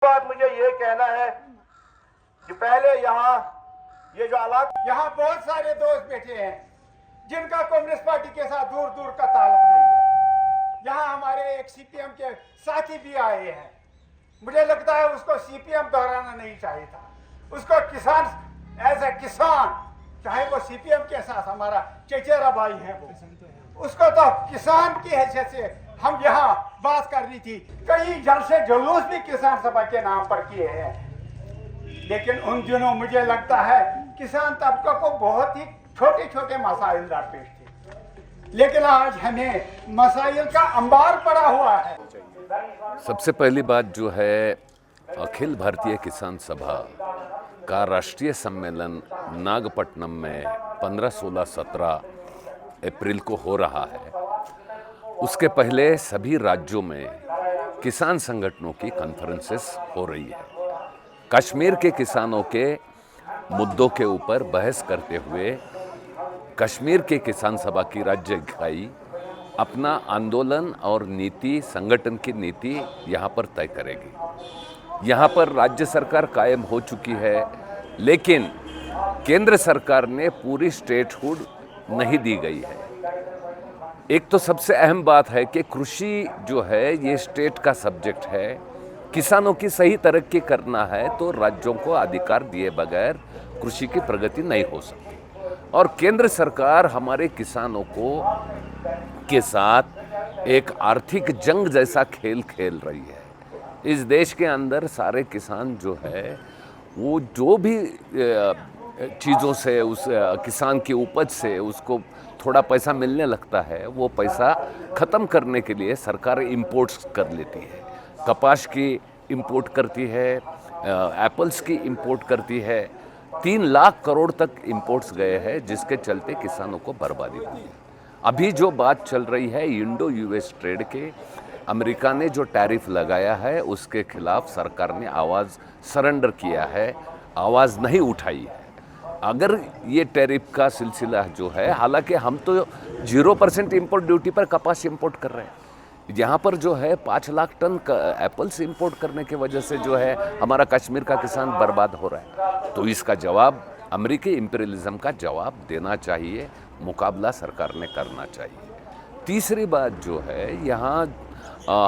बात मुझे ये कहना है कि पहले यहाँ ये जो यहाँ बहुत सारे दोस्त बैठे हैं जिनका कम्युनिस्ट पार्टी के साथ दूर दूर का ताल्लुक नहीं है। यहाँ हमारे एक सीपीएम के साथी भी आए हैं। मुझे लगता है उसको सीपीएम दोहराना नहीं चाहिए था। उसको किसान एज ए किसान, चाहे वो सीपीएम के साथ हमारा चचेरा भाई है, वो उसको तो किसान की हैसियत से हम यहाँ बात करनी थी। कई जलसे जुलूस भी किसान सभा के नाम पर किए हैं, लेकिन उन दिनों मुझे लगता है किसान तबका को बहुत ही छोटे छोटे मसाइल दरपेश थे, लेकिन आज हमें मसाइल का अंबार पड़ा हुआ है। सबसे पहली बात जो है, अखिल भारतीय किसान सभा का राष्ट्रीय सम्मेलन नागपट्टनम में 15, 16, 17 अप्रैल को हो रहा है। उसके पहले सभी राज्यों में किसान संगठनों की कॉन्फ्रेंसेस हो रही है। कश्मीर के किसानों के मुद्दों के ऊपर बहस करते हुए कश्मीर के किसान सभा की राज्य इकाई अपना आंदोलन और नीति, संगठन की नीति यहाँ पर तय करेगी। यहाँ पर राज्य सरकार कायम हो चुकी है, लेकिन केंद्र सरकार ने पूरी स्टेटहुड नहीं दी गई है। एक तो सबसे अहम बात है कि कृषि जो है ये स्टेट का सब्जेक्ट है। किसानों की सही तरक्की करना है तो राज्यों को अधिकार दिए बगैर कृषि की प्रगति नहीं हो सकती। और केंद्र सरकार हमारे किसानों को के साथ एक आर्थिक जंग जैसा खेल खेल रही है। इस देश के अंदर सारे किसान जो है वो जो भी चीज़ों से उस किसान की उपज से उसको थोड़ा पैसा मिलने लगता है, वो पैसा ख़त्म करने के लिए सरकार इंपोर्ट्स कर लेती है। कपास की इंपोर्ट करती है, एप्पल्स की इंपोर्ट करती है। 3 लाख करोड़ तक इंपोर्ट्स गए हैं, जिसके चलते किसानों को बर्बादी हुई है। अभी जो बात चल रही है इंडो यूएस ट्रेड के, अमेरिका ने जो टैरिफ लगाया है उसके खिलाफ सरकार ने आवाज़ सरेंडर किया है, आवाज़ नहीं उठाई है। अगर ये टैरिफ का सिलसिला जो है, हालांकि हम तो 0% इंपोर्ट ड्यूटी पर कपास इंपोर्ट कर रहे हैं। यहाँ पर जो है 5 लाख टन एप्पल्स इंपोर्ट करने की वजह से जो है हमारा कश्मीर का किसान बर्बाद हो रहा है। तो इसका जवाब अमेरिकी इंपीरियलिज्म का जवाब देना चाहिए, मुकाबला सरकार ने करना चाहिए। तीसरी बात जो है, यहाँ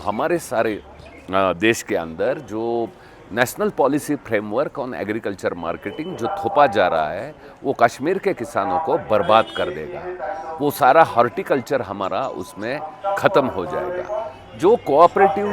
हमारे सारे देश के अंदर जो national policy framework on agriculture marketing जो थोपा जा रहा है, वो कश्मीर के किसानों को बर्बाद कर देगा। वो सारा हॉर्टिकल्चर हमारा उसमें ख़त्म हो जाएगा। जो कोऑपरेटिव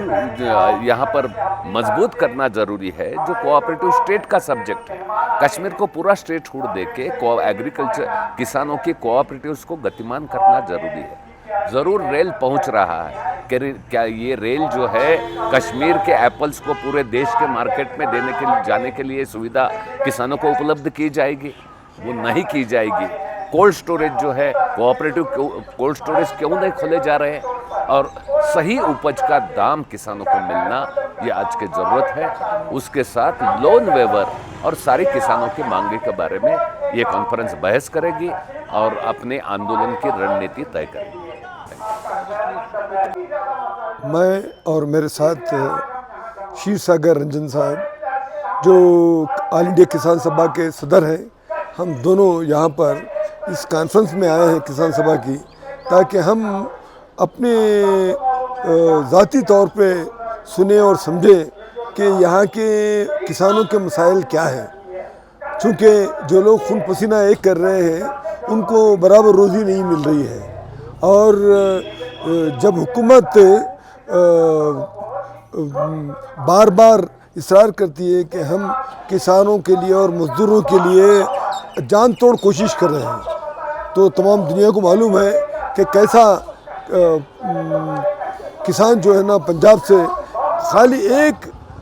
यहाँ पर मजबूत करना ज़रूरी है, जो कोऑपरेटिव स्टेट का सब्जेक्ट है। कश्मीर को पूरा स्टेट हुड दे के एग्रीकल्चर किसानों के कोऑपरेटिव्स को गतिमान करना ज़रूरी है। ज़रूर रेल पहुंच रहा है, क्या ये रेल जो है कश्मीर के एप्पल्स को पूरे देश के मार्केट में देने के लिए जाने के लिए सुविधा किसानों को उपलब्ध की जाएगी? वो नहीं की जाएगी। कोल्ड स्टोरेज जो है, कोऑपरेटिव कोल्ड स्टोरेज क्यों नहीं खोले जा रहे हैं? और सही उपज का दाम किसानों को मिलना, ये आज की ज़रूरत है। उसके साथ लोन वेवर और सारी किसानों की मांगे के बारे में ये कॉन्फ्रेंस बहस करेगी और अपने आंदोलन की रणनीति तय करेगी। मैं और मेरे साथ क्षीर सागर रंजन साहब, जो ऑल इंडिया किसान सभा के सदर हैं, हम दोनों यहाँ पर इस कॉन्फ्रेंस में आए हैं किसान सभा की, ताकि हम अपने ज़ाती तौर पे सुने और समझें कि यहाँ के किसानों के मसाइल क्या हैं। चूँकि जो लोग खून पसीना एक कर रहे हैं उनको बराबर रोज़ी नहीं मिल रही है, और जब हुकूमत बार बार इसरार करती है कि हम किसानों के लिए और मज़दूरों के लिए जान तोड़ कोशिश कर रहे हैं, तो तमाम दुनिया को मालूम है कि कैसा किसान जो है ना, पंजाब से खाली एक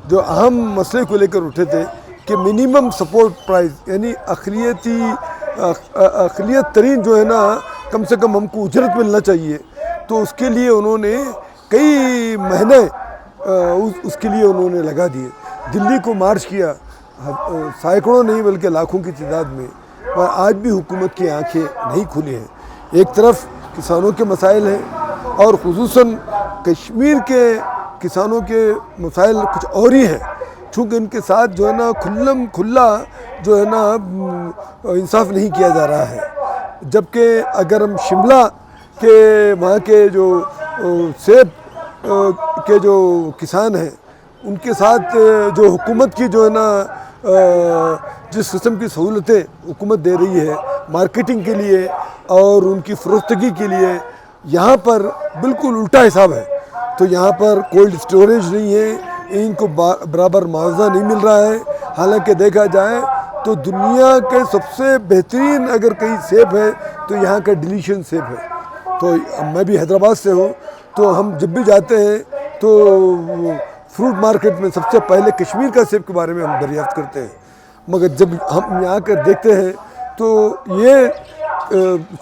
जो अहम मसले को लेकर उठे थे कि मिनिमम सपोर्ट प्राइस, यानी अक़लियत तरीन जो है ना, कम से कम हमको उजरत मिलना चाहिए। तो उसके लिए उन्होंने कई महीने उसके लिए उन्होंने लगा दिए। दिल्ली को मार्च किया, सैकड़ों नहीं बल्कि लाखों की तादाद में, और आज भी हुकूमत की आंखें नहीं खुली हैं। एक तरफ किसानों के मसाइल हैं और खुसूसन कश्मीर के किसानों के मसाइल कुछ और ही हैं। चूँकि इनके साथ जो है ना खुल्लम खुल्ला जो है ना इंसाफ नहीं किया जा रहा है। जबकि अगर हम शिमला के वहाँ के जो सेब के जो किसान हैं उनके साथ जो हुकूमत की जो है ना जिस किस्म की सहूलतें हुकूमत दे रही है मार्केटिंग के लिए और उनकी फ़रोख्तगी के लिए, यहाँ पर बिल्कुल उल्टा हिसाब है। तो यहाँ पर कोल्ड स्टोरेज नहीं है, इनको बराबर मुआवजा नहीं मिल रहा है। हालांकि देखा जाए तो दुनिया के सबसे बेहतरीन अगर कहीं सेब है तो यहाँ का डिलीशियस सेब है। तो मैं भी हैदराबाद से हूँ, तो हम जब भी जाते हैं तो फ्रूट मार्केट में सबसे पहले कश्मीर का सेब के बारे में हम दरियाफ्त करते हैं। मगर जब हम यहाँ कर देखते हैं तो ये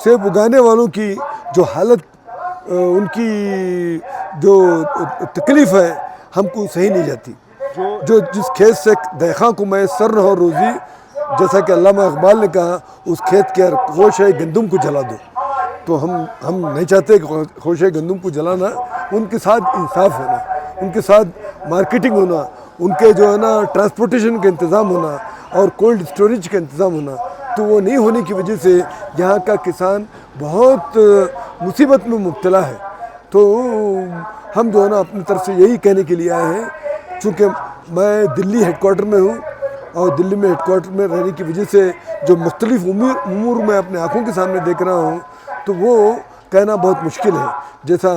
सेब उगाने वालों की जो हालत, उनकी जो तकलीफ़ है हमको सही नहीं जाती। जो जिस खेत से देखा को मैं सर न हो रोज़ी, जैसा कि अल्लामा इकबाल ने कहा, उस खेत के होश है गंदम को जला दो। तो हम नहीं चाहते कि होश है गंदम को जलाना। उनके साथ इंसाफ होना, उनके साथ मार्केटिंग होना, उनके जो है ना ट्रांसपोर्टेशन का इंतज़ाम होना और कोल्ड स्टोरेज का इंतज़ाम होना, तो वो नहीं होने की वजह से यहाँ का किसान बहुत मुसीबत में मुब्तला है। तो हम जो है ना अपनी तरफ से यही कहने के लिए आए हैं, चूँकि मैं दिल्ली हेडक्वार्टर में हूँ और दिल्ली में हेडक्वार्टर में रहने की वजह से जो मुख्तलिफ उमूर मैं अपने आँखों के सामने देख रहा हूँ, तो वो कहना बहुत मुश्किल है। जैसा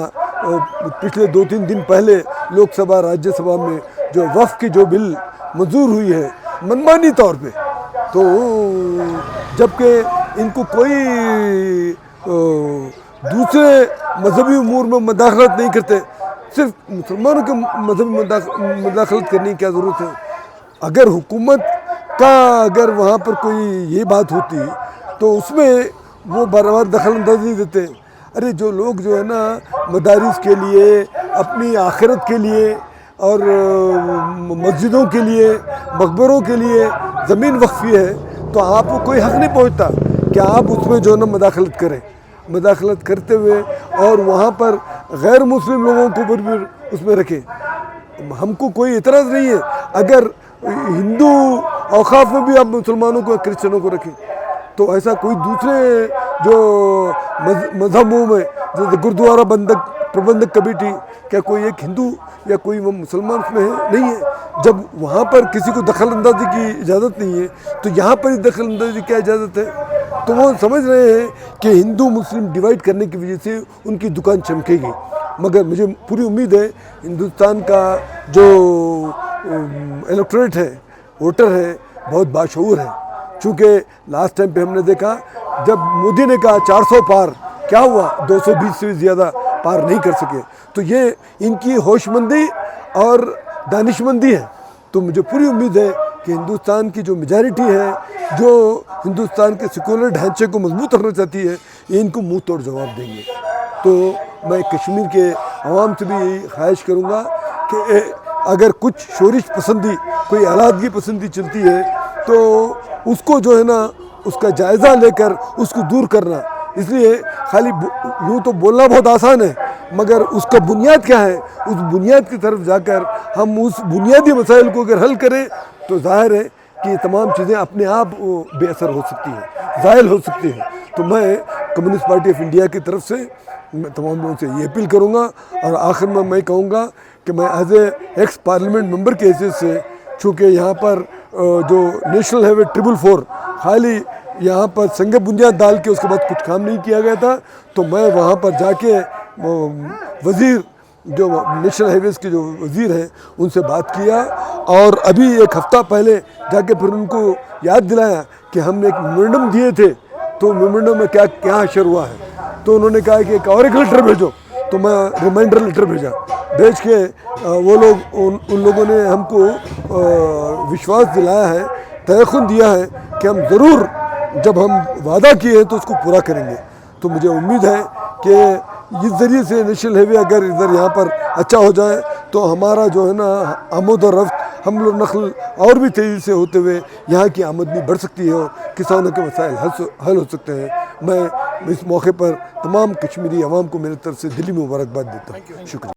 पिछले 2-3 दिन पहले लोकसभा राज्यसभा में जो वफ़ की जो बिल मंजूर हुई है मनमानी तौर पे, तो जबकि इनको कोई दूसरे मजहबी उमूर में मदाखलत नहीं करते, सिर्फ मुसलमानों के मजहबी मदाखलत करने की क्या ज़रूरत है। अगर हुकूमत का अगर वहाँ पर कोई ये बात होती तो उसमें वो बार दखल अंदाजी देते। अरे जो लोग जो है ना मदारिस के लिए, अपनी आखिरत के लिए और मस्जिदों के लिए, मकबरों के लिए ज़मीन वक्फ़ी है, तो आपको कोई हक़ नहीं पहुँचता कि आप उसमें जो है ना मदाखलत करें। मदाखलत करते हुए और वहाँ पर गैर मुस्लिम लोगों को भी उसमें रखें। हमको कोई इतराज़ नहीं है अगर हिंदू औक़ाफ़ में भी आप मुसलमानों को, क्रिश्चनों को रखें, तो ऐसा कोई दूसरे जो मजहबों में जैसे गुरुद्वारा प्रबंधक कमेटी, क्या कोई एक हिंदू या कोई वो मुसलमान उसमें है? नहीं है। जब वहाँ पर किसी को दखल अंदाजी की इजाज़त नहीं है तो यहाँ पर ही दखल अंदाजी की क्या इजाज़त है? तो वो समझ रहे हैं कि हिंदू मुस्लिम डिवाइड करने की वजह से उनकी दुकान चमकेगी। मगर मुझे पूरी उम्मीद है हिंदुस्तान का जो इलेक्टोरेट है, वोटर है, बहुत बाशऊर है। चूँकि लास्ट टाइम पे हमने देखा जब मोदी ने कहा 400 पार, क्या हुआ? 220 से ज़्यादा पार नहीं कर सके। तो ये इनकी होशमंदी और दानिशमंदी है। तो मुझे पूरी उम्मीद है कि हिंदुस्तान की जो मेजॉरिटी है, जो हिंदुस्तान के सेकुलर ढांचे को मजबूत करना चाहती है, ये इनको मुंह तोड़ जवाब देंगे। तो मैं कश्मीर के आवाम से भी यही ख्वाहिश करूँगा कि अगर कुछ शोरिश पसंदी, कोई अलादगी पसंदी चलती है तो उसको जो है ना उसका जायज़ा लेकर उसको दूर करना। इसलिए खाली यूँ तो बोलना बहुत आसान है, मगर उसका बुनियाद क्या है, उस बुनियाद की तरफ जाकर हम उस बुनियादी मसाइल को अगर हल करें तो जाहिर है कि ये तमाम चीज़ें अपने आप बेअसर हो सकती हैं, ज़ायल हो सकती हैं। तो मैं कम्युनिस्ट पार्टी ऑफ इंडिया की तरफ से मैं तमाम लोगों से ये अपील करूँगा और आखिर में मैं कहूँगा कि मैं as a ex parliament member के हैसियत से, चूँकि यहाँ पर जो नेशनल हाईवे 444 खाली यहाँ पर संग बुनियाद डाल के उसके बाद कुछ काम नहीं किया गया था, तो मैं वहाँ पर जाके वज़ीर जो नेशनल हाईवेज़ के जो वज़ीर हैं उनसे बात किया और अभी एक हफ़्ता पहले जाके फिर उनको याद दिलाया कि हमने एक मेमोरेंडम दिए थे, तो मेमोरेंडम में क्या क्या अशर हुआ है। तो उन्होंने कहा कि एक लेटर भेजो, तो मैं रिमाइंडर लेटर भेज के वो लोग उन लोगों ने हमको विश्वास दिलाया है, तयक़ुन दिया है कि हम ज़रूर जब हम वादा किए हैं तो उसको पूरा करेंगे। तो मुझे उम्मीद है कि इस ज़रिए से नेशनल हाईवे अगर इधर यहाँ पर अच्छा हो जाए तो हमारा जो है ना आमद और रफ्त, हम लोग नस्ल और भी तेज़ी से होते हुए यहाँ की आमदनी बढ़ सकती है और किसानों के मसाइल हल हो सकते हैं। मैं इस मौके पर तमाम कश्मीरी अवाम को मेरी तरफ से दिली मुबारकबाद देता हूँ। शुक्रिया।